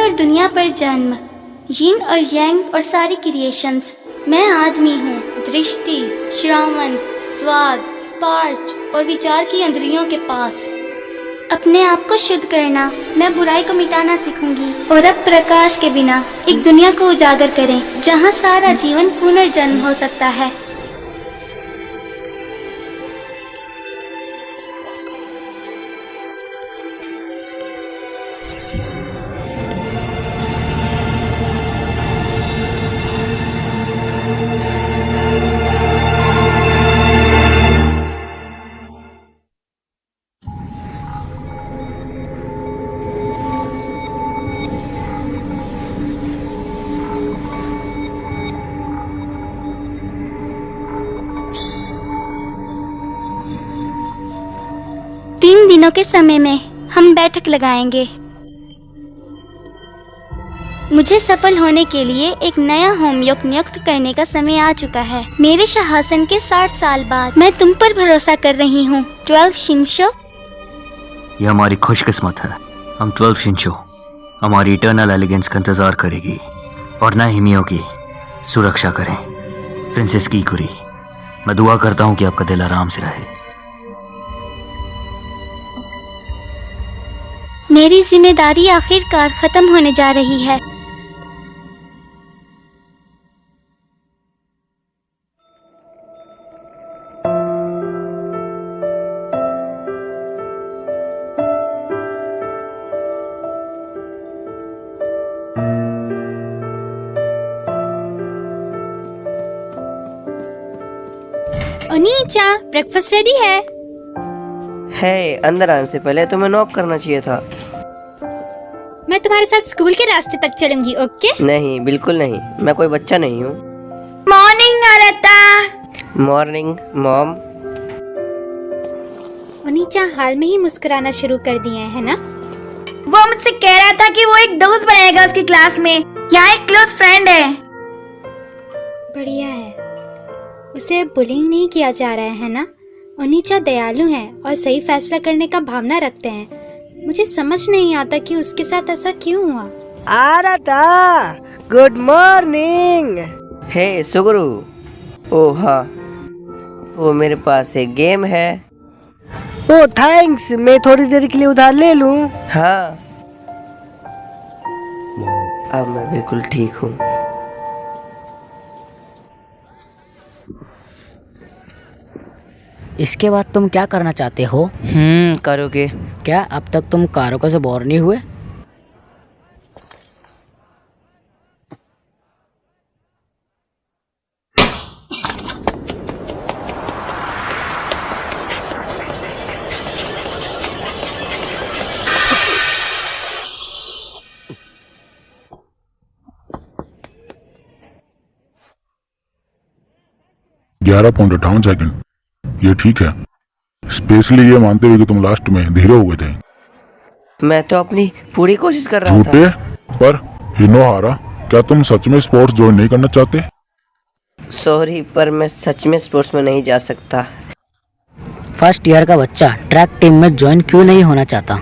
और दुनिया पर जन्म, यिन और यांग और सारी क्रिएशंस। मैं आदमी हूँ, दृष्टि, श्रवण, स्वाद, स्पर्श और विचार की इंद्रियों के पास। अपने आप को शुद्ध करना, मैं बुराई को मिटाना सीखूंगी और अब प्रकाश के बिना एक दुनिया को उजागर करें जहाँ सारा जीवन पुनर्जन्म हो सकता है। दिनों के समय में हम बैठक लगाएंगे। मुझे सफल होने के लिए एक नया होमयोग नियुक्त करने का समय आ चुका है। मेरे शासन के 60 साल बाद मैं तुम पर भरोसा कर रही हूँ 12 शिंशो। यह हमारी खुशकिस्मत है। हम 12 शिंशो हमारी इटर्नल एलिगेंस का इंतजार करेगी और न हिमियो की सुरक्षा करें। प्रिंसेस कीकुरी, मैं दुआ करता हूँ कि आपका दिल आराम से रहे। मेरी जिम्मेदारी आखिरकार खत्म होने जा रही है। ओनीचा, ब्रेकफास्ट रेडी है। अंदर आने से पहले तुम्हें नॉक करना चाहिए था। मैं तुम्हारे साथ स्कूल के रास्ते तक चलूंगी, ओके? नहीं, बिल्कुल नहीं। मैं कोई बच्चा नहीं हूँ। मॉर्निंग आरता। Morning mom. ओनीचा हाल में ही मुस्कुराना शुरू कर दिए है ना? वो मुझसे कह रहा था कि वो एक दोस्त बनाएगा उसकी क्लास में। यहाँ एक क्लोज फ्रेंड है। बढ़िया है। उसे बुलिंग नहीं किया जा रहा है ना? ओनीचा दयालु है और सही फैसला करने का भावना रखते हैं। मुझे समझ नहीं आता कि उसके साथ ऐसा क्यों हुआ। आरता, गुड मॉर्निंग। हे सुगुरु। ओह हाँ, वो मेरे पास एक गेम है। ओह थैंक्स, मैं थोड़ी देर के लिए उधार ले लूं? हाँ, अब मैं बिल्कुल ठीक हूँ। इसके बाद तुम क्या करना चाहते हो? करोगे? क्या अब तक तुम कारोका से बोर नहीं हुए? $11.58 ये ठीक है, स्पेशली ये मानते हुए कि तुम लास्ट में धीरे हुए थे। मैं तो अपनी पूरी कोशिश कर रहा झूठे था। पर हिनोहारा, क्या तुम सच में स्पोर्ट्स ज्वाइन नहीं करना चाहते? सॉरी, पर मैं सच में स्पोर्ट्स में नहीं जा सकता। फर्स्ट ईयर का बच्चा ट्रैक टीम में ज्वाइन क्यों नहीं होना चाहता?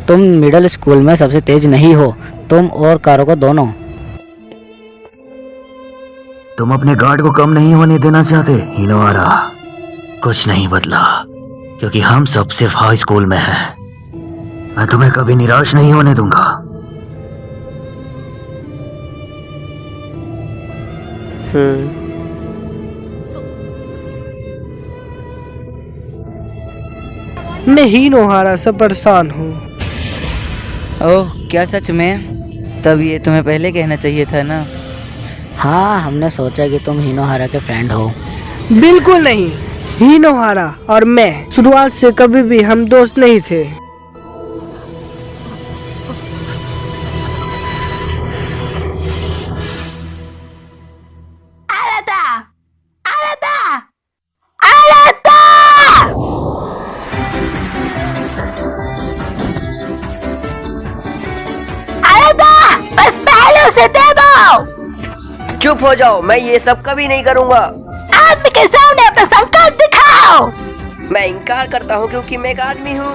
तुम मिडिल स्कूल में सबसे तेज नहीं हो, तुम और कारोका दोनों। तुम अपने गार्ड को कम नहीं होने देना चाहते हिनोहारा। कुछ नहीं बदला क्योंकि हम सब सिर्फ हाई स्कूल में हैं। मैं तुम्हें कभी निराश नहीं होने दूंगा। मैं हिनोहारा से परेशान हूँ। ओह, क्या सच में? तब ये तुम्हें पहले कहना चाहिए था ना। हाँ, हमने सोचा कि तुम हिनोहारा के फ्रेंड हो। बिल्कुल नहीं, हिनोहारा और मैं शुरुआत से कभी भी हम दोस्त नहीं थे। चुप हो जाओ, मैं ये सब कभी नहीं करूँगा। आदमी के सामने अपना संकल्प दिखाओ। मैं इनकार करता हूँ क्योंकि मैं एक आदमी हूँ।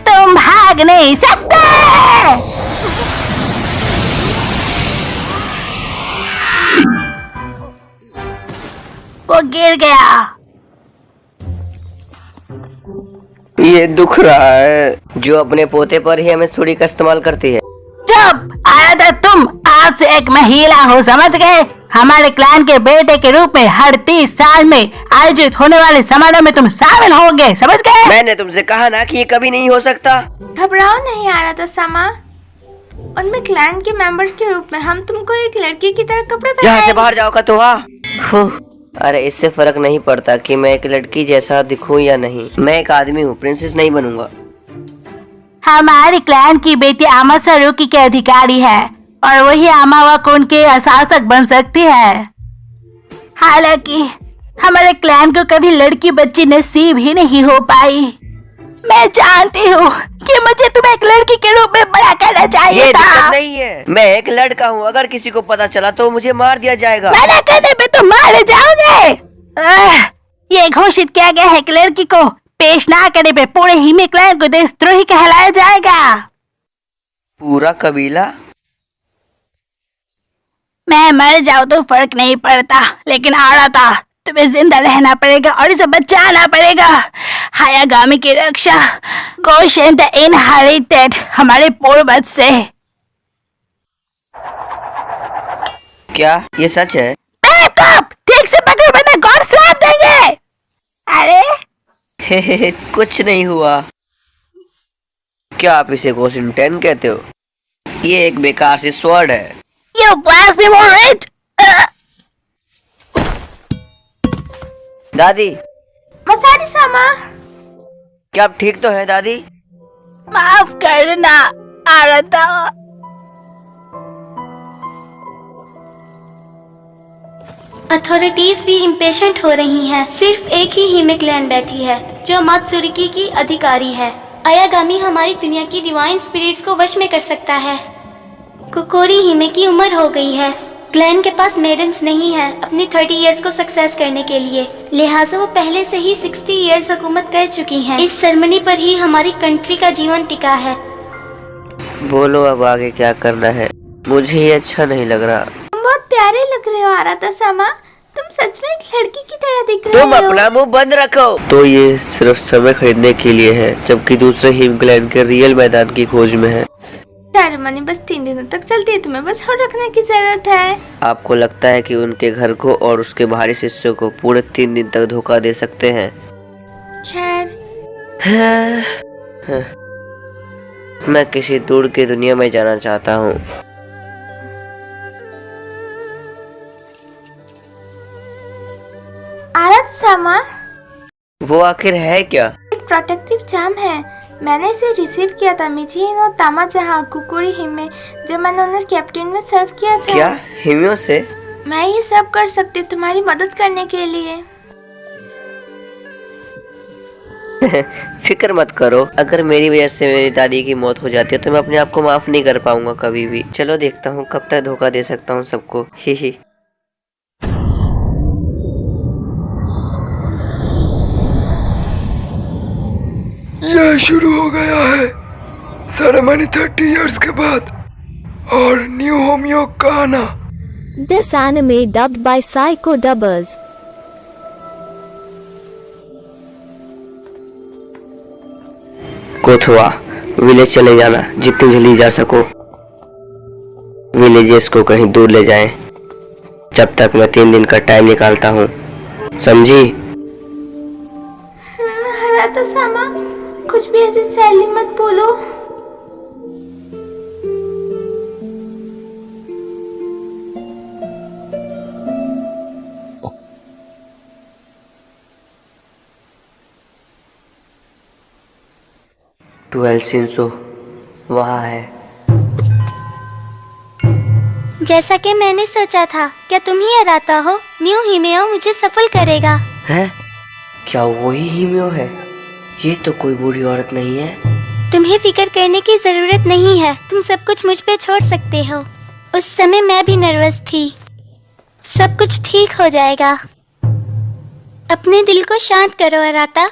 तुम भाग नहीं सकते। वो गिर गया। ये दुख रहा है जो अपने पोते पर ही हमें छुरी का इस्तेमाल करती है। जब आया था तुम आज से एक महिला हो, समझ गए? हमारे क्लैन के बेटे के रूप में हर 30 साल में आयोजित होने वाले समारोह में तुम शामिल होंगे, समझ गए? मैंने तुमसे कहा ना कि ये कभी नहीं हो सकता। घबराओ नहीं आ रहा था सामा, उनमें क्लैन के मेंबर्स के रूप में हम तुमको एक लड़की की तरह कपड़े यहाँ से पहनाएंगे। बाहर जाओ कतुआ। अरे इससे फर्क नहीं पड़ता कि मैं एक लड़की जैसा दिखूं या नहीं, मैं एक आदमी हूँ, प्रिंसेस नहीं बनूंगा। हमारी क्लैन की बेटी आमा सरूकी के अधिकारी है और वही आमावा कुंड के शासक बन सकती है। हालांकि हमारे क्लैन को कभी लड़की बच्ची नसीब ही नहीं हो पाई। मैं जानती हूँ कि मुझे तुम्हें एक लड़की के रूप में बड़ा करना चाहिए ये था। दिक्कत नहीं है, मैं एक लड़का हूँ, अगर किसी को पता चला तो मुझे मार दिया जाएगा। मना करने पे तुम मारे जाओगे। ये घोषित किया गया है कि लड़की को पेश ना करने पे पूरे हिमे क्लैन को देशद्रोही कहलाया जाएगा। पूरा कबीला? मैं मर जाऊँ तो फर्क नहीं पड़ता, लेकिन आराता तुम्हें जिंदा रहना पड़ेगा और इसे बचाना पड़ेगा। हायागामी की रक्षा गोशन द इनहेरिटेड हमारे पूर्वज से। क्या ये सच है? ठीक से पकड़ वरना गॉड श्राप देंगे। अरे कुछ नहीं हुआ। क्या आप इसे गोशन 10 कहते हो? ये एक बेकार सी स्वॉर्ड है। You blasphemy rich! दादी, मसारी सामा, क्या आप ठीक तो हैं दादी? माफ करना आराता। अथॉरिटीज भी इम्पेशेंट हो रही हैं। सिर्फ एक ही हिमे क्लैन बैठी है जो मात्सुरुकी की अधिकारी है। आयागामी हमारी दुनिया की डिवाइन स्पिरिट्स को वश में कर सकता है। कुकोरी हिमे की उम्र हो गई है। क्लैन के पास मेडन्स नहीं है अपनी 30 इयर्स को सक्सेस करने के लिए, लिहाजा वो पहले से ही 60 इयर्स हुकूमत कर चुकी हैं। इस सेरेमनी पर ही हमारी कंट्री का जीवन टिका है। बोलो अब आगे क्या करना है? मुझे ये अच्छा नहीं लग रहा। तुम बहुत प्यारे लग रहे हो आराता सामा, तुम सच में एक लड़की की तरह दिख रहे हो। तुम अपना मुंह बंद रखो। तो ये सिर्फ समय खरीदने के लिए है, जबकि दूसरे हिम क्लैन के रियल मैदान की खोज में है। सेरेमनी बस 3 दिनों तक चलती है, तुम्हें बस होल्ड रखने की जरूरत है। आपको लगता है कि उनके घर को और उसके बाहरी शिष्यों को पूरे 3 दिन तक धोखा दे सकते हैं? खैर, मैं किसी दूर की दुनिया में जाना चाहता हूँ। आराता सामा, वो आखिर है क्या? एक प्रोटेक्टिव चार्म है। मैंने इसे रिसीव किया था मिचिन और तामा जहाँ कुकुरी हिमे, जब मैंने उन्हें कैप्टन में सर्व किया था। क्या हिमियों से? मैं ये सब कर सकती हूँ तुम्हारी मदद करने के लिए। फिक्र मत करो, अगर मेरी वजह से मेरी दादी की मौत हो जाती है तो मैं अपने आप को माफ नहीं कर पाऊंगा कभी भी। चलो देखता हूँ कब तक धोखा दे सकता हूँ सबको। ही। यह शुरू हो गया है सेरेमनी 30 इयर्स के बाद और न्यू होमियो का आना। This anime dubbed by Psycho Dubbers. कोथुआ विलेज चले जाना, जितनी जल्दी जा सको। विलेजेस को कहीं दूर ले जाएं, जब तक मैं 3 दिन का टाइम निकालता हूँ, समझी? आराता सामा, कुछ भी ऐसे सैली मत बोलो। ट्वेल्व शिंसो वहाँ है। जैसा कि मैंने सोचा था, क्या तुम ही आराता हो? न्यू हिमेओ मुझे सफल करेगा। हैं? क्या वही हिमियो है? ये तो कोई बूढ़ी औरत नहीं है। तुम्हें फिक्र करने की जरूरत नहीं है, तुम सब कुछ मुझ पे छोड़ सकते हो। उस समय मैं भी नर्वस थी। सब कुछ ठीक हो जाएगा। अपने दिल को शांत करो आराता।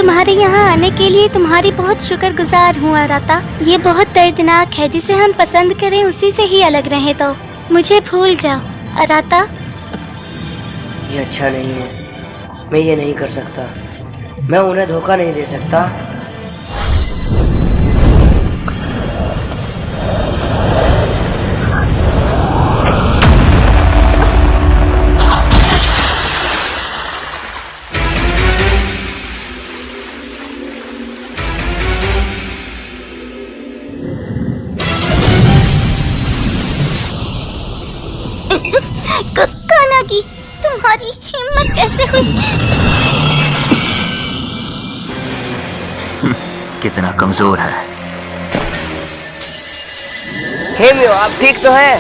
तुम्हारे यहाँ आने के लिए तुम्हारी बहुत शुक्रगुजार हूँ अराता। ये बहुत दर्दनाक है, जिसे हम पसंद करें उसी से ही अलग रहें तो मुझे भूल जाओ अराता। ये अच्छा नहीं है, मैं ये नहीं कर सकता, मैं उन्हें धोखा नहीं दे सकता। कानागी, तुम्हारी हिम्मत कैसे हुई? कितना कमजोर है। हे मियो, आप ठीक तो हैं?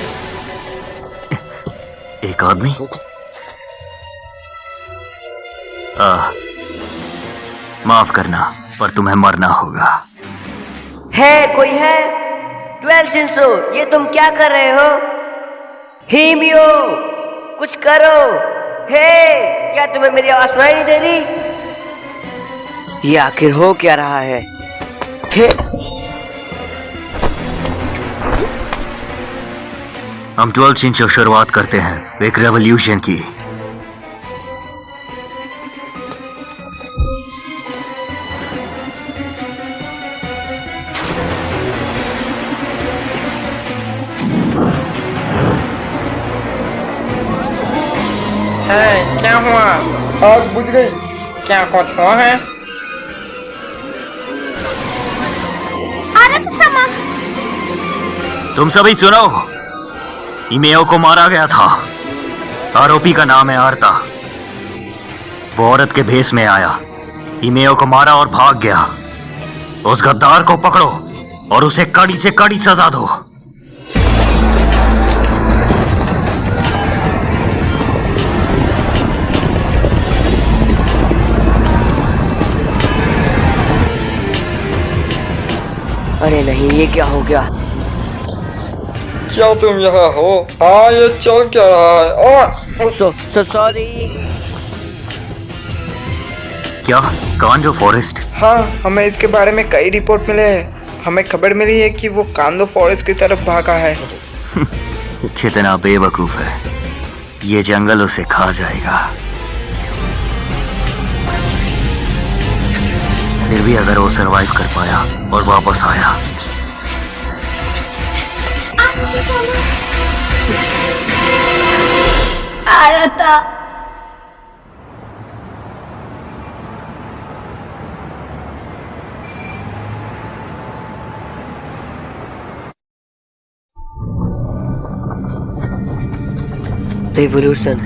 एक आदमी? माफ करना, पर तुम्हें मरना होगा। है कोई है? 12 शिंसो, ये तुम क्या कर रहे हो? हिमियो, कुछ करो। हे, क्या तुम्हें मेरी आवाज सुनाई नहीं दे रही? ये आखिर हो क्या रहा है? हे, हम 12 शिंसो शुरुआत करते हैं एक रेवोल्यूशन की। क्या हुआ? आग बुझ गई? क्या कुछ हुआ है? तुम सभी सुनो, हिमेओ को मारा गया था। आरोपी का नाम है आर्ता। वो औरत के भेष में आया, हिमेओ को मारा और भाग गया। उस गद्दार को पकड़ो और उसे कड़ी से कड़ी सजा दो। अरे नहीं, ये क्या हो गया? क्या तुम यहाँ हो? हाँ, ये चल क्या रहा है? सॉरी। क्या कांडो फॉरेस्ट? हाँ, हमें इसके बारे में कई रिपोर्ट मिले हैं। हमें खबर मिली है कि वो कांडो फॉरेस्ट की तरफ भागा है। कितना बेवकूफ है, ये जंगल उसे खा जाएगा। फिर भी अगर वो सरवाइव कर पाया और वापस आया, आरता, रिवॉल्यूशन?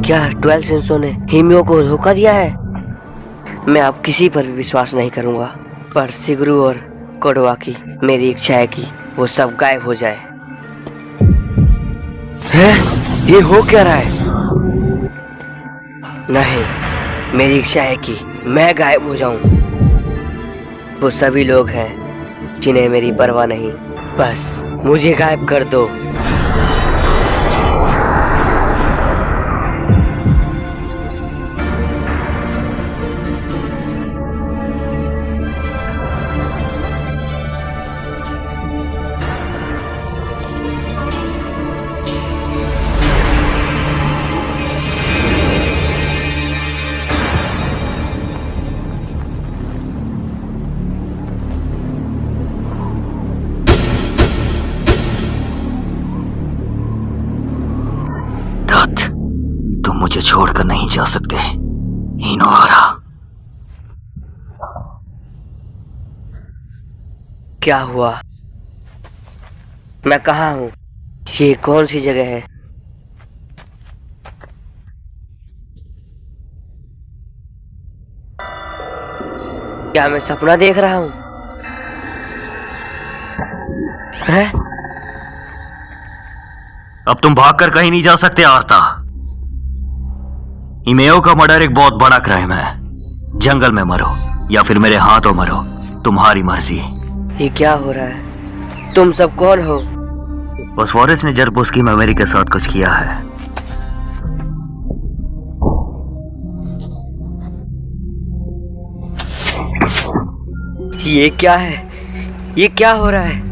क्या 12 शिंसो ने हिमियो को धोखा दिया है? मैं अब किसी पर भी विश्वास नहीं करूंगा, पर शिगरू और कोडवा की मेरी इच्छा है कि वो सब गायब हो जाए। है? ये हो क्या रहा है? नहीं, मेरी इच्छा है कि मैं गायब हो जाऊं। वो सभी लोग हैं जिन्हें मेरी परवाह नहीं, बस मुझे गायब कर दो। तुम मुझे छोड़कर नहीं जा सकते हिनोहारा। क्या हुआ? मैं कहाँ हूँ? ये कौन सी जगह है? क्या मैं सपना देख रहा हूँ? हैं? अब तुम भागकर कहीं नहीं जा सकते आर्ता। हिमेओ का मर्डर एक बहुत बड़ा क्राइम है। जंगल में मरो या फिर मेरे हाथों मरो, तुम्हारी मर्जी। ये क्या हो रहा है? तुम सब कौन हो? बस फॉरेस्ट ने जरबोस की मेमोरी के साथ कुछ किया है। ये क्या है? ये क्या हो रहा है?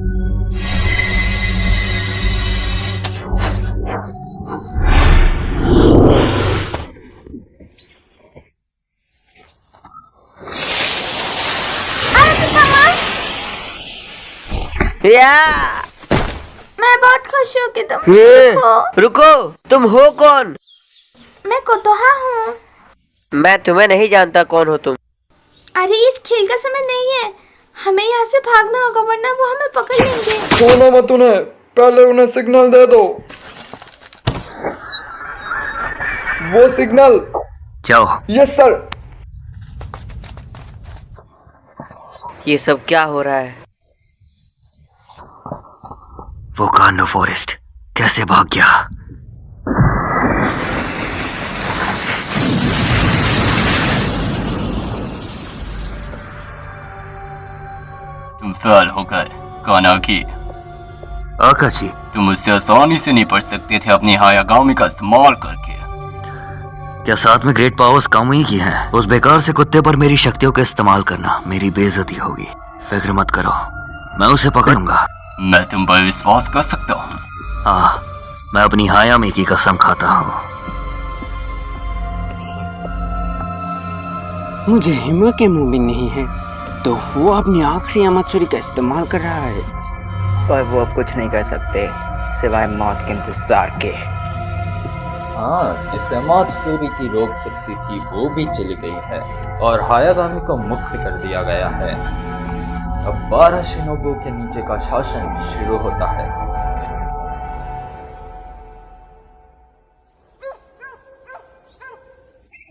या मैं बहुत खुश हूँ कि तुम ठीक हो। रुको, तुम हो कौन? मैं कोतोहा हूँ। मैं तुम्हें नहीं जानता, कौन हो तुम? अरे इस खेल का समय नहीं है, हमें यहाँ से भागना होगा वरना वो हमें पकड़ लेंगे। छोड़ो मत उन्हें, पहले उन्हें सिग्नल दे दो। वो सिग्नल। जाओ। Yes sir. ये सब क्या हो रहा है? वो कांडो फॉरेस्ट कैसे भाग गया? तुम फेल हो गए कानाकी। आकाशी, तुम उससे आसानी से निपट सकते थे अपनी हायागामी का इस्तेमाल करके। क्या साथ में ग्रेट पावर्स कम ही की हैं? उस बेकार से कुत्ते पर मेरी शक्तियों का इस्तेमाल करना मेरी बेइज्जती होगी। फिक्र मत करो, मैं उसे पकड़ूंगा। मैं तुम पर विश्वास कर सकता हूँ। हाँ, मैं अपनी हायामी की कसम खाता हूँ। मुझे हिमा के मुंह में नहीं है, तो वो अपनी आखिरी अमाचुरी का इस्तेमाल कर रहा है। और वो अब कुछ नहीं कर सकते सिवाय मौत के इंतजार के। हाँ, जिसे मात्सुरी रोक सकती थी वो भी चली गई है और हायागामी को मुक्त कर दिया गया है। अब 12 शिनोबु के नीचे का शासन शुरू होता है।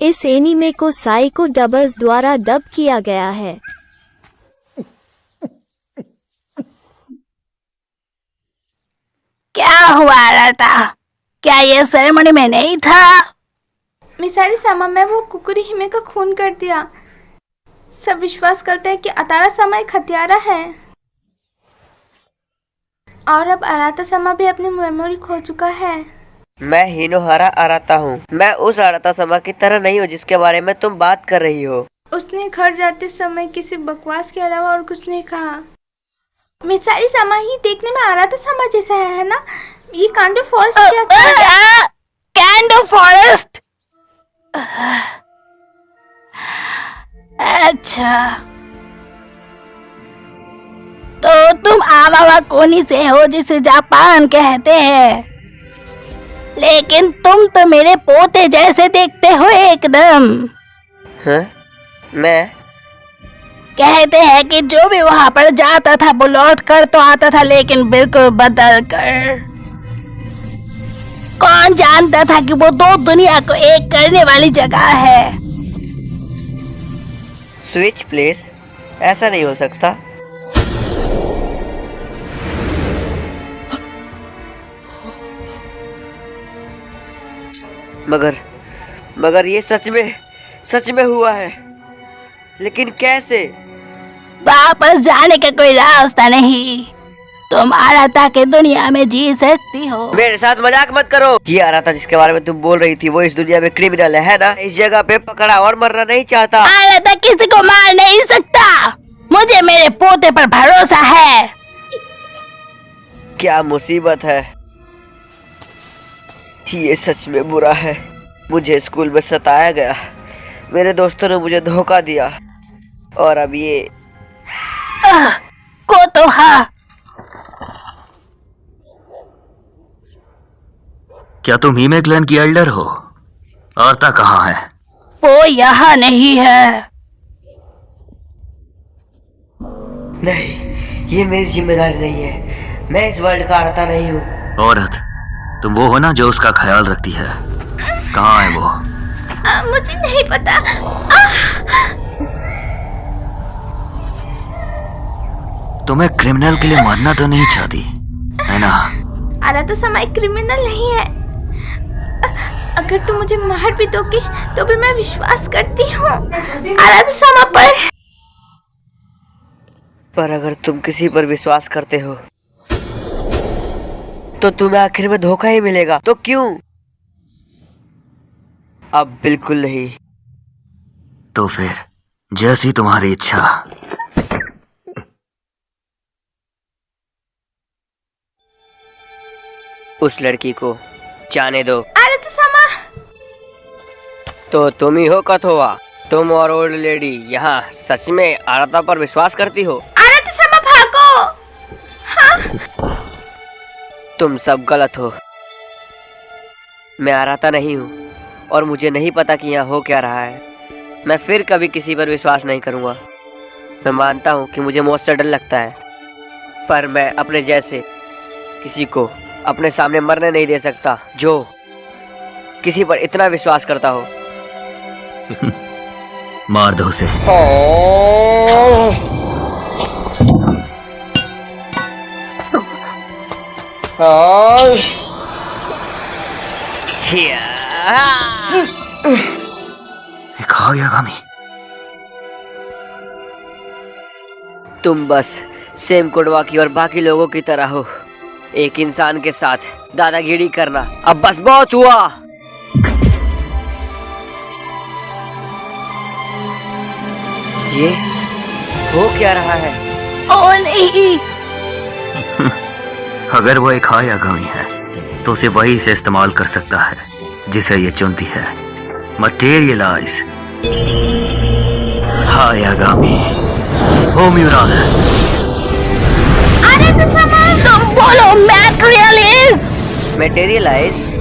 इस एनीमे को साइको डबर्स द्वारा डब किया गया है। क्या हुआ रटा? क्या ये सेरेमनी में नहीं था? मिसारी सामा, मैं वो कुकुरी हिमे का खून कर दिया। सब विश्वास करते हैं कि अतारा सामा एक हत्यारा है और अब अराता सामा भी अपनी मेमोरी खो चुका है। मैं हिनोहारा अराता हूँ। मैं उस अराता सामा की तरह नहीं हूँ जिसके बारे में तुम बात कर रही हो। उसने घर जाते समय किसी बकवास के अलावा और कुछ नहीं कहा। मिसारी सामा ही देखने में अराता सामा जैसा है ना? ये कांडो फॉरेस्ट क्या था? कांडो फॉरेस्ट? अच्छा, तो तुम आवावा कोनी से हो जिसे जापान कहते हैं, लेकिन तुम तो मेरे पोते जैसे देखते हो एकदम। हाँ? मैं कहते हैं कि जो भी वहां पर जाता था वो लौट कर तो आता था, लेकिन बिल्कुल बदल कर। कौन जानता था कि वो दो दुनिया को एक करने वाली जगह है। Switch place? ऐसा नहीं हो सकता। मगर ये सच में हुआ है, लेकिन कैसे? वापस जाने का कोई रास्ता नहीं। तुम अराता के दुनिया में जी सकती हो। मेरे साथ मजाक मत करो। ये अराता जिसके बारे में तुम बोल रही थी वो इस दुनिया में क्रिमिनल है ना? इस जगह पे पकड़ा और मरना नहीं चाहता। अराता किसी को मार नहीं सकता। मुझे मेरे पोते पर भरोसा है। क्या मुसीबत है। ये सच में बुरा है। मुझे स्कूल में सताया गया, मेरे दोस्तों ने मुझे धोखा दिया और अब ये कोतोहा। क्या तुम हीमे क्लैन की एल्डर हो? आरता कहाँ है? वो यहाँ नहीं है। नहीं, ये मेरी जिम्मेदारी नहीं है। मैं इस वर्ल्ड का आरता नहीं हूँ। औरत, तुम वो हो ना जो उसका ख्याल रखती है? कहाँ है वो? मुझे नहीं पता। तुम्हें क्रिमिनल के लिए मरना तो नहीं चाहती है ना? अराता सामा क्रिमिनल नहीं है। अगर तुम मुझे मार भी दोगे तो भी मैं विश्वास करती हूँ अराता सामा पर अगर तुम किसी पर विश्वास करते हो तो तुम्हें आखिर में धोखा ही मिलेगा। तो क्यों? अब बिल्कुल नहीं। तो फिर जैसी तुम्हारी इच्छा। उस लड़की को जाने दो। अरे समा, तो तुम ही हो कथोआ? तुम और ओल्ड लेडी यहाँ सच में आरता पर विश्वास करती हो? अरे समा भागो। हाँ? तुम सब गलत हो। मैं आरता नहीं हूँ और मुझे नहीं पता कि यहाँ हो क्या रहा है। मैं फिर कभी किसी पर विश्वास नहीं करूँगा। मैं मानता हूँ कि मुझे मौत से डर लगता है, पर मैं अपने जैसे किसी को अपने सामने मरने नहीं दे सकता जो किसी पर इतना विश्वास करता हो। मार दो उसे। हायागामी, तुम बस सेम कोडवाकी और बाकी लोगों की तरह हो। एक इंसान के साथ दादागिरी करना अब बस बहुत हुआ। ये हो क्या रहा है? ओ नहीं। अगर वो एक हायागामी है तो उसे वही से इस्तेमाल कर सकता है जिसे ये चुनती है। मटेरियलाइज हायागामी होम्यूरा। अरे तुम बोलो मटेरियलाइज। मटेरियलाइज?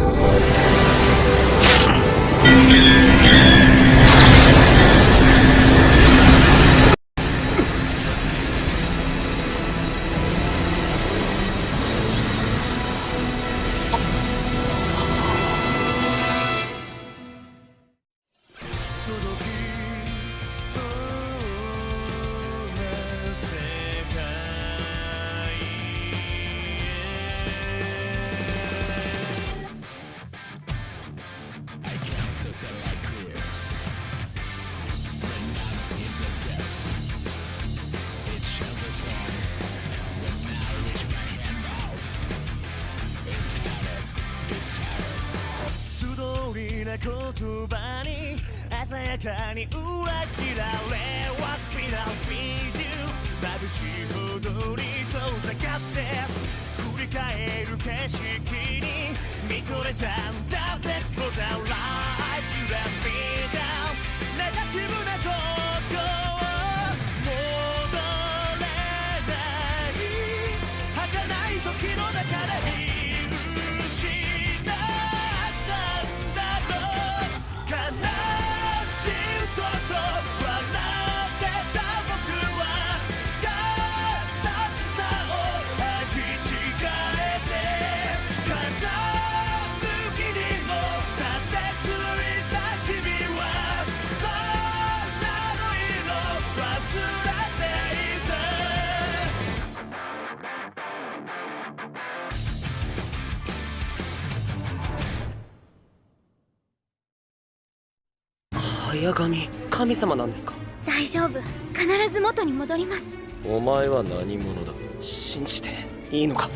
早神、神様なんですか？大丈夫、必ず元に戻ります。お前は何者だ？信じていいのか？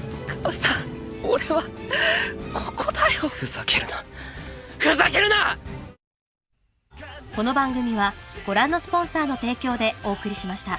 母さん、俺はここだよ。ふざけるな、ふざけるな。この番組はご覧のスポンサーの提供でお送りしました。